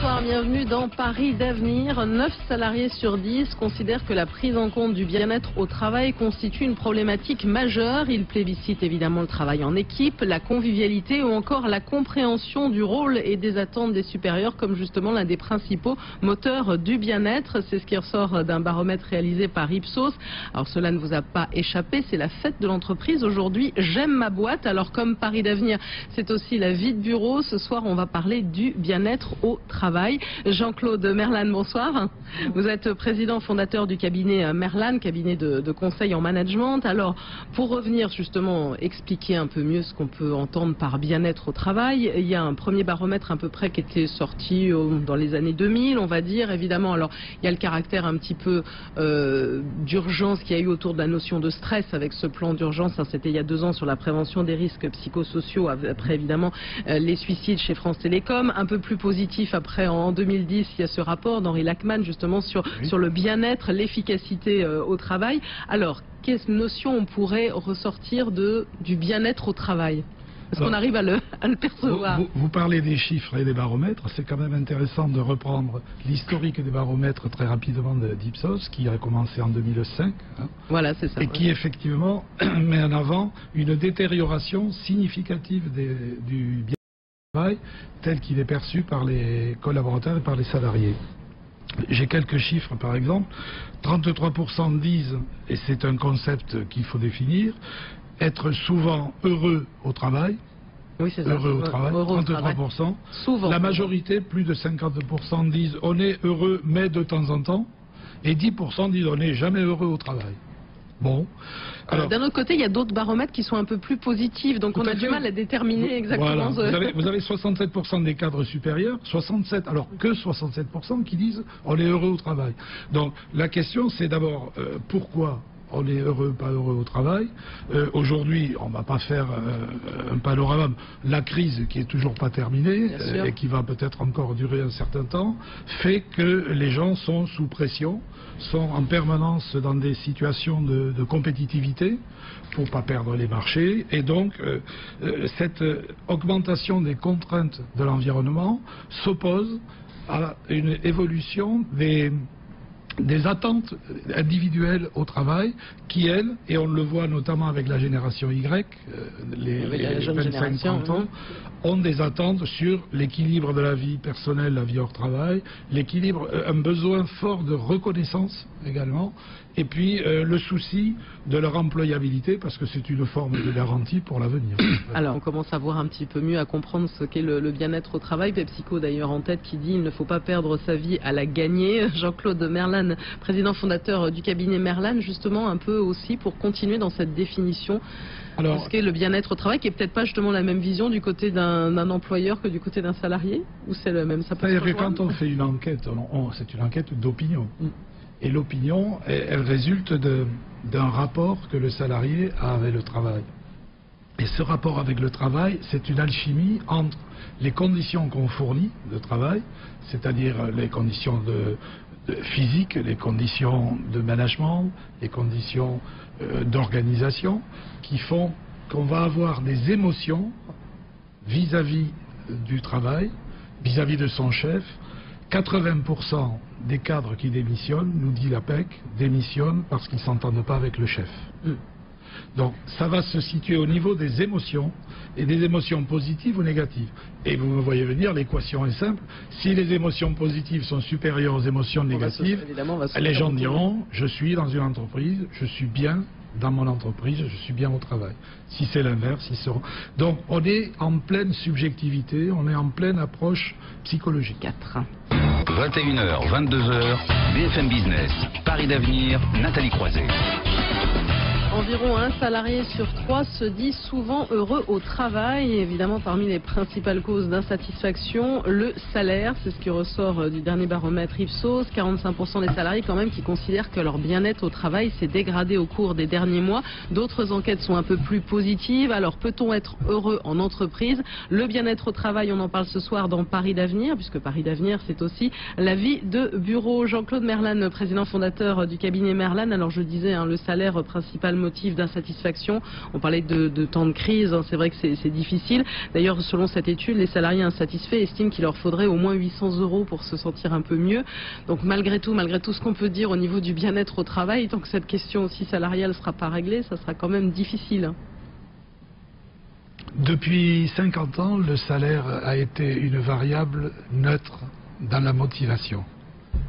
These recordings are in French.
Bonsoir, bienvenue dans Paris d'avenir. 9 salariés sur 10 considèrent que la prise en compte du bien-être au travail constitue une problématique majeure. Ils plébiscitent évidemment le travail en équipe, la convivialité ou encore la compréhension du rôle et des attentes des supérieurs comme justement l'un des principaux moteurs du bien-être. C'est ce qui ressort d'un baromètre réalisé par Ipsos. Alors cela ne vous a pas échappé, c'est la fête de l'entreprise aujourd'hui. J'aime ma boîte. Alors comme Paris d'avenir, c'est aussi la vie de bureau. Ce soir, on va parler du bien-être au travail. Jean-Claude Merlan, bonsoir. Vous êtes président fondateur du cabinet Merlan, cabinet de conseil en management. Alors, pour revenir justement, expliquer un peu mieux ce qu'on peut entendre par bien-être au travail, il y a un premier baromètre à peu près qui était sorti dans les années 2000, on va dire. Évidemment, alors, il y a le caractère un petit peu d'urgence qu'il y a eu autour de la notion de stress avec ce plan d'urgence. C'était il y a 2 ans sur la prévention des risques psychosociaux, après évidemment les suicides chez France Télécom. Un peu plus positif après en 2010, il y a ce rapport d'Henri Lachmann justement sur le bien-être, l'efficacité au travail. Alors, quelle notion on pourrait ressortir du bien-être au travail? Est-ce qu'on arrive à le percevoir? Vous parlez des chiffres et des baromètres. C'est quand même intéressant de reprendre l'historique des baromètres très rapidement d'Ipsos, qui a commencé en 2005. Voilà, c'est ça. Et qui effectivement met en avant une détérioration significative du bien-être travail tel qu'il est perçu par les collaborateurs et par les salariés. J'ai quelques chiffres par exemple. 33% disent, et c'est un concept qu'il faut définir, être souvent heureux au travail. Oui, c'est ça. Heureux au travail, 33%. Souvent. La majorité, plus de 50%, disent on est heureux mais de temps en temps. Et 10% disent on n'est jamais heureux au travail. Bon. D'un autre côté, il y a d'autres baromètres qui sont un peu plus positifs, donc on a du mal à déterminer exactement. Voilà. Vous avez 67% des cadres supérieurs, 67, alors que 67% qui disent on est heureux au travail. Donc la question c'est d'abord pourquoi on est heureux, pas heureux au travail. Aujourd'hui, on ne va pas faire un panorama. La crise, qui est toujours pas terminée, et qui va peut-être encore durer un certain temps, fait que les gens sont sous pression, sont en permanence dans des situations de compétitivité pour pas perdre les marchés. Et donc, cette augmentation des contraintes de l'environnement s'oppose à une évolution des attentes individuelles au travail qui, elles, et on le voit notamment avec la génération Y, les 25-30 ans, ont des attentes sur l'équilibre de la vie personnelle, la vie hors travail, l'équilibre, un besoin fort de reconnaissance également, et puis le souci de leur employabilité, parce que c'est une forme de garantie pour l'avenir. Alors on commence à voir un petit peu mieux, à comprendre ce qu'est le bien-être au travail. PepsiCo d'ailleurs en tête qui dit il ne faut pas perdre sa vie à la gagner. Jean-Claude Merlan, président fondateur du cabinet Merlan, justement un peu aussi pour continuer dans cette définition de ce qu'est le bien-être au travail, qui est peut-être pas justement la même vision du côté d'un employeur que du côté d'un salarié, ou c'est le même? C'est-à-dire que quand on fait une enquête, c'est une enquête d'opinion. Et l'opinion, elle résulte d'un rapport que le salarié a avec le travail. Et ce rapport avec le travail, c'est une alchimie entre les conditions qu'on fournit de travail, c'est-à-dire les conditions physiques, les conditions de management, les conditions d'organisation, qui font qu'on va avoir des émotions vis-à-vis du travail, vis-à-vis de son chef. 80% des cadres qui démissionnent, nous dit l'APEC, démissionnent parce qu'ils ne s'entendent pas avec le chef. Donc ça va se situer au niveau des émotions, et des émotions positives ou négatives. Et vous me voyez venir, l'équation est simple. Si les émotions positives sont supérieures aux émotions négatives, les gens diront je suis dans une entreprise, je suis bien dans mon entreprise, je suis bien au travail. Si c'est l'inverse, ils seront... Donc on est en pleine subjectivité, on est en pleine approche psychologique. 21h, 22h, BFM Business, Paris d'avenir, Nathalie Croiset. Environ un salarié sur 3 se dit souvent heureux au travail. Et évidemment, parmi les principales causes d'insatisfaction, le salaire. C'est ce qui ressort du dernier baromètre Ipsos. 45% des salariés quand même qui considèrent que leur bien-être au travail s'est dégradé au cours des derniers mois. D'autres enquêtes sont un peu plus positives. Alors, peut-on être heureux en entreprise? Le bien-être au travail, on en parle ce soir dans Paris d'avenir, puisque Paris d'avenir, c'est aussi la vie de bureau. Jean-Claude Merlan, président fondateur du cabinet Merlan. Alors, je disais, le salaire principal motifs d'insatisfaction. On parlait de temps de crise, hein, c'est vrai que c'est difficile. D'ailleurs, selon cette étude, les salariés insatisfaits estiment qu'il leur faudrait au moins 800 € pour se sentir un peu mieux. Donc malgré tout ce qu'on peut dire au niveau du bien-être au travail, tant que cette question aussi salariale ne sera pas réglée, ça sera quand même difficile. Depuis 50 ans, le salaire a été une variable neutre dans la motivation.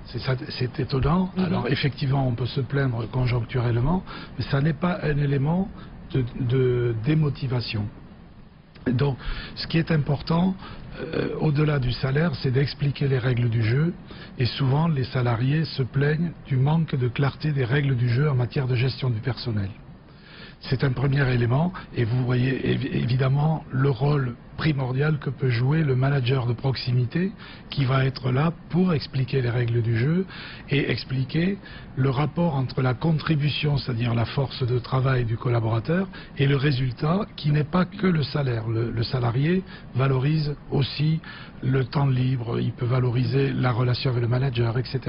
C'est étonnant. Alors effectivement, on peut se plaindre conjoncturellement, mais ça n'est pas un élément de démotivation. Donc, ce qui est important, au-delà du salaire, c'est d'expliquer les règles du jeu. Et souvent, les salariés se plaignent du manque de clarté des règles du jeu en matière de gestion du personnel. C'est un premier élément, et vous voyez évidemment le rôle primordial que peut jouer le manager de proximité qui va être là pour expliquer les règles du jeu et expliquer le rapport entre la contribution, c'est-à-dire la force de travail du collaborateur, et le résultat qui n'est pas que le salaire. Le salarié valorise aussi le temps libre, il peut valoriser la relation avec le manager, etc.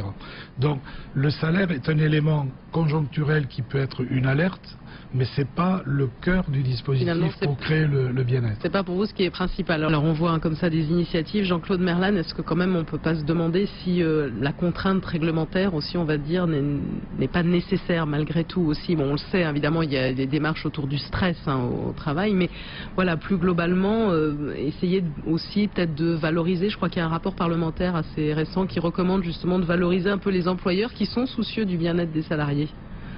Donc le salaire est un élément conjoncturel qui peut être une alerte, mais c'est pas le cœur du dispositif pour créer le bien-être. C'est pas pour vous ce qui est principal. Alors on voit comme ça des initiatives. Jean-Claude Merlan, est-ce que quand même on peut pas se demander si la contrainte réglementaire aussi, on va dire, n'est pas nécessaire malgré tout aussi. Bon, on le sait, évidemment, il y a des démarches autour du stress au travail, mais voilà, plus globalement, essayer aussi peut-être de valoriser. Je crois qu'il y a un rapport parlementaire assez récent qui recommande justement de valoriser un peu les employeurs qui sont soucieux du bien-être des salariés.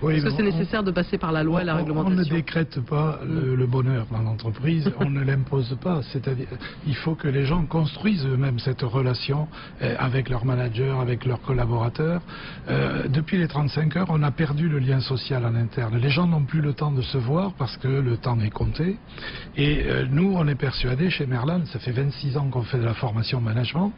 Oui, est-ce que c'est nécessaire de passer par la loi et la réglementation? On ne décrète pas le bonheur dans l'entreprise, on ne l'impose pas. C'est-à-dire, il faut que les gens construisent eux-mêmes cette relation avec leur manager, avec leurs collaborateurs. Depuis les 35 heures, on a perdu le lien social en interne. Les gens n'ont plus le temps de se voir parce que le temps est compté. Et nous, on est persuadés, chez Merlan, ça fait 26 ans qu'on fait de la formation management,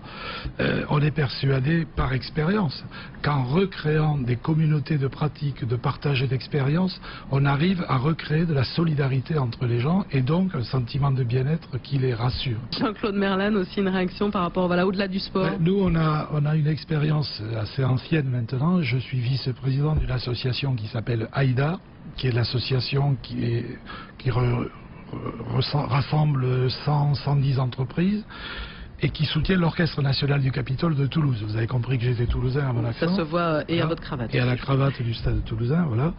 on est persuadés par expérience qu'en recréant des communautés de pratiques, de partage d'expérience, on arrive à recréer de la solidarité entre les gens et donc un sentiment de bien-être qui les rassure. Jean-Claude Merlan, aussi une réaction par rapport, voilà, au-delà du sport? Nous, on a une expérience assez ancienne maintenant. Je suis vice-président d'une association qui s'appelle AIDA, qui est l'association qui rassemble 110 entreprises et qui soutient l'Orchestre National du Capitole de Toulouse. Vous avez compris que j'étais toulousain à mon accent. Ça se voit, et à votre cravate. Et à la cravate du stade toulousain, voilà.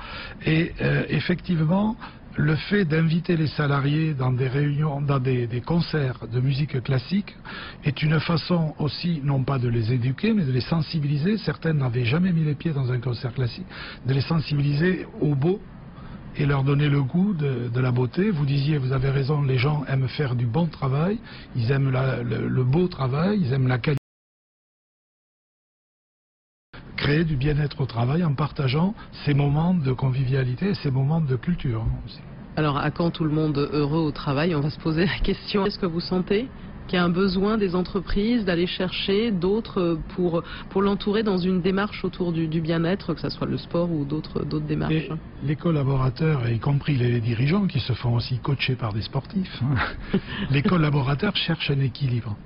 Et effectivement, le fait d'inviter les salariés dans des réunions, dans des concerts de musique classique, est une façon aussi, non pas de les éduquer, mais de les sensibiliser. Certaines n'avaient jamais mis les pieds dans un concert classique, de les sensibiliser au beau, et leur donner le goût de la beauté. Vous disiez, vous avez raison, les gens aiment faire du bon travail, ils aiment le beau travail, ils aiment la qualité. Créer du bien-être au travail en partageant ces moments de convivialité, ces moments de culture aussi. Alors, à quand tout le monde heureux au travail? On va se poser la question. Est-ce que vous sentez qu'il y a un besoin des entreprises d'aller chercher d'autres pour l'entourer dans une démarche autour du bien-être, que ce soit le sport ou d'autres démarches? Les collaborateurs, y compris les dirigeants qui se font aussi coacher par des sportifs, hein, les collaborateurs cherchent un équilibre.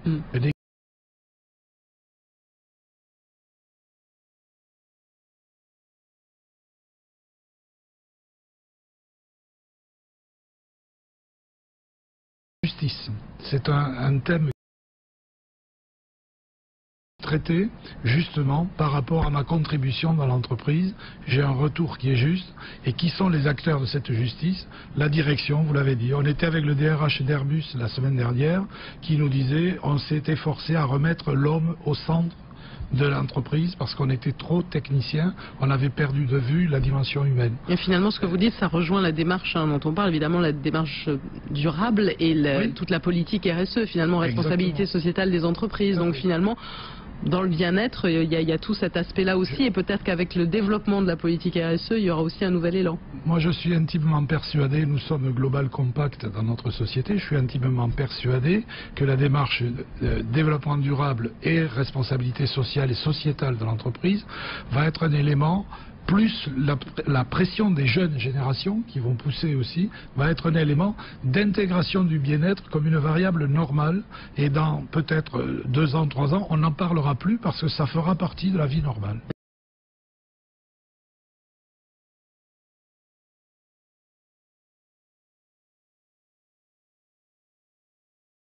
Justice, c'est un thème traité justement par rapport à ma contribution dans l'entreprise. J'ai un retour qui est juste. Et qui sont les acteurs de cette justice? La direction, vous l'avez dit. On était avec le DRH d'Airbus la semaine dernière qui nous disait on s'est efforcé à remettre l'homme au centre de l'entreprise parce qu'on était trop technicien, on avait perdu de vue la dimension humaine. Et finalement, ce que vous dites, ça rejoint la démarche dont on parle, évidemment, la démarche durable et toute la politique RSE, finalement, responsabilité sociétale des entreprises. Donc finalement, dans le bien-être, il y a tout cet aspect-là aussi, et peut-être qu'avec le développement de la politique RSE, il y aura aussi un nouvel élan. Moi, je suis intimement persuadé, nous sommes Global Compact dans notre société, je suis intimement persuadé que la démarche développement durable et responsabilité sociale et sociétale de l'entreprise va être un élément, plus la pression des jeunes générations qui vont pousser aussi, va être un élément d'intégration du bien-être comme une variable normale, et dans peut-être 2 ans, 3 ans, on n'en parlera plus parce que ça fera partie de la vie normale.